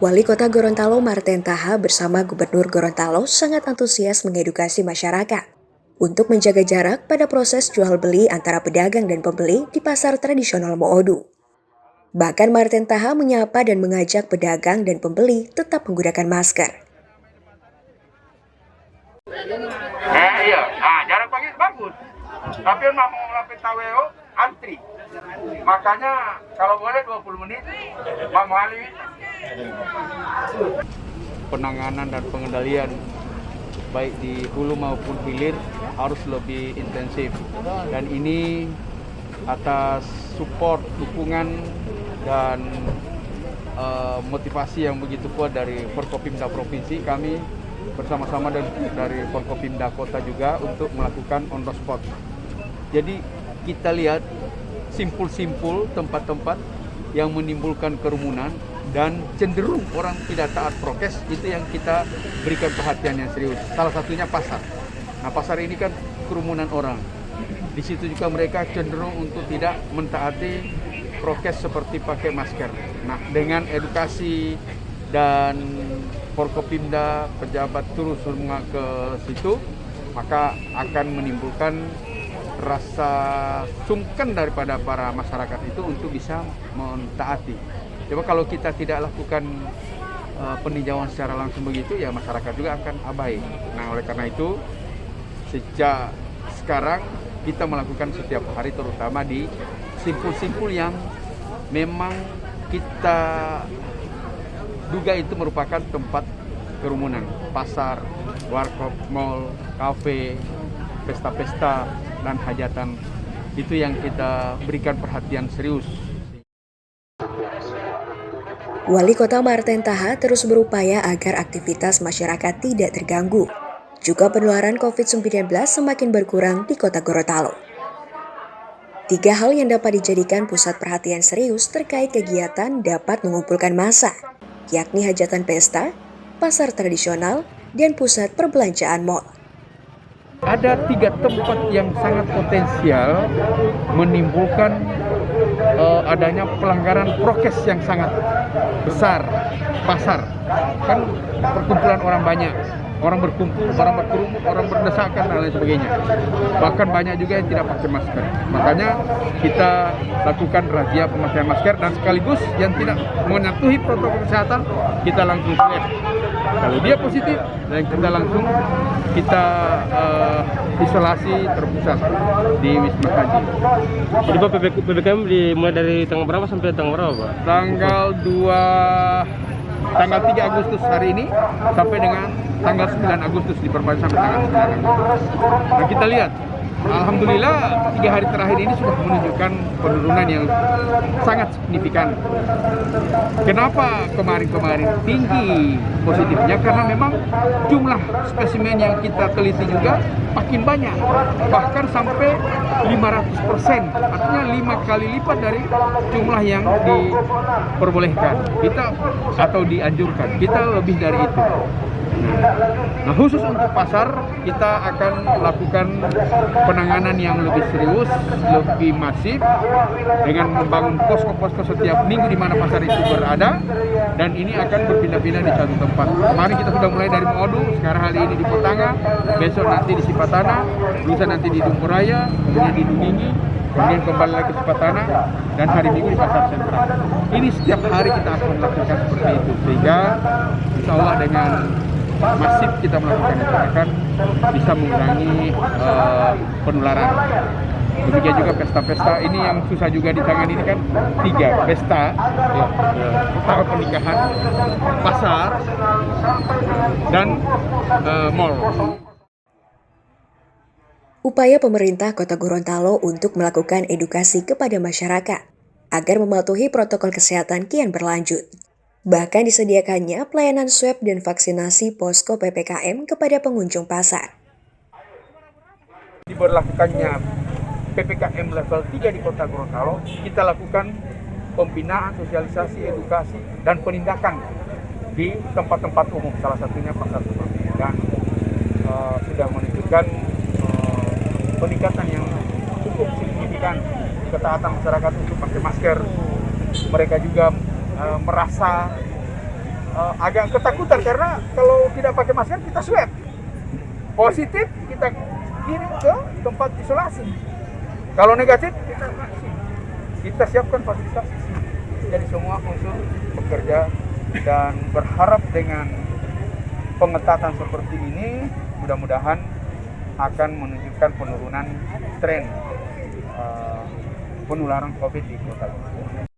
Wali Kota Gorontalo Marten Taha bersama Gubernur Gorontalo sangat antusias mengedukasi masyarakat untuk menjaga jarak pada proses jual beli antara pedagang dan pembeli di pasar tradisional Moodu. Bahkan Marten Taha menyapa dan mengajak pedagang dan pembeli tetap menggunakan masker. Iya, jarak pagi bagus. Tapi mau ngelakuin TWO antri. Makanya kalau boleh 20 menit, Pak Muali. Penanganan dan pengendalian baik di hulu maupun hilir harus lebih intensif. Dan ini atas support, dukungan dan motivasi yang begitu kuat dari Forkopimda Provinsi, kami bersama-sama dari Forkopimda Kota juga untuk melakukan on the spot. Jadi kita lihat simpul-simpul tempat-tempat yang menimbulkan kerumunan dan cenderung orang tidak taat prokes, itu yang kita berikan perhatian yang serius. Salah satunya pasar. Nah, pasar ini kan kerumunan orang. Di situ juga mereka cenderung untuk tidak mentaati prokes seperti pakai masker. Nah, dengan edukasi dan Forkopimda, pejabat terus semua ke situ, maka akan menimbulkan rasa sungkan daripada para masyarakat itu untuk bisa mentaati. Coba kalau kita tidak lakukan peninjauan secara langsung begitu, ya masyarakat juga akan abai. Nah, oleh karena itu sejak sekarang kita melakukan setiap hari, terutama di simpul-simpul yang memang kita duga itu merupakan tempat kerumunan, pasar, warkop, mall, kafe, pesta-pesta, dan hajatan. Itu yang kita berikan perhatian serius. Wali Kota Marten Taha terus berupaya agar aktivitas masyarakat tidak terganggu. Juga penularan COVID-19 semakin berkurang di Kota Gorontalo. 3 hal yang dapat dijadikan pusat perhatian serius terkait kegiatan dapat mengumpulkan massa, yakni hajatan pesta, pasar tradisional, dan pusat perbelanjaan mal. Ada 3 tempat yang sangat potensial menimbulkan adanya pelanggaran prokes yang sangat besar. Pasar, kan perkumpulan orang banyak, orang berkumpul, orang berkerumun, orang berdesakan dan lain sebagainya. Bahkan banyak juga yang tidak pakai masker. Makanya kita lakukan razia pemakaian masker, dan sekaligus yang tidak mematuhi protokol kesehatan kita langsung swab. Kalau dia positif, dan kita isolasi terpusat di Wisma Haji. Jadi Pak, PPKM dimulai dari tanggal berapa sampai tanggal berapa, Pak? Tanggal 3 Agustus hari ini sampai dengan tanggal 9 Agustus, diperpanjang sampai tanggal 9 Agustus. Nah, kita lihat, alhamdulillah 3 hari terakhir ini sudah menunjukkan penurunan yang sangat signifikan. Kenapa kemarin tinggi positifnya? Karena memang jumlah spesimen yang kita teliti juga makin banyak, bahkan sampai 500%, artinya 5 kali lipat dari jumlah yang diperbolehkan kita atau dianjurkan. Kita lebih dari itu. Nah, khusus untuk pasar, kita akan lakukan penanganan yang lebih serius, lebih masif, dengan membangun posko-posko setiap minggu di mana pasar itu berada, dan ini akan berpindah-pindah di satu tempat. Kemarin kita sudah mulai dari Moodu, sekarang hari ini di Potanga, besok nanti di Sipatana, lusa nanti di Dumpuraya, kemudian di Dungingi, kemudian kembali lagi ke Sipatana, dan hari Minggu di Pasar Sentral. Ini setiap hari kita akan lakukan seperti itu, sehingga insya Allah dengan masif kita melakukan itu akan bisa mengurangi penularan. Demikian juga pesta-pesta ini yang susah juga ditangani, ini kan 3 pesta, tahap pernikahan, pasar, dan mall. Upaya pemerintah Kota Gorontalo untuk melakukan edukasi kepada masyarakat agar mematuhi protokol kesehatan kian berlanjut. Bahkan disediakannya pelayanan swab dan vaksinasi posko PPKM kepada pengunjung pasar. Diberlakukannya PPKM level 3 di Kota Gorontalo, kita lakukan pembinaan, sosialisasi, edukasi, dan penindakan di tempat-tempat umum, salah satunya pasar seperti ini. Dan sudah menunjukkan peningkatan yang cukup signifikan, ketaatan masyarakat untuk pakai masker. Mereka juga merasa agak ketakutan karena kalau tidak pakai masker kita swab. Positif kita kirim ke tempat isolasi. Kalau negatif kita vaksin. Kita siapkan fasilitas. Jadi semua unsur bekerja dan berharap dengan pengetatan seperti ini mudah-mudahan akan menunjukkan penurunan tren penularan COVID di Kota Lumajang.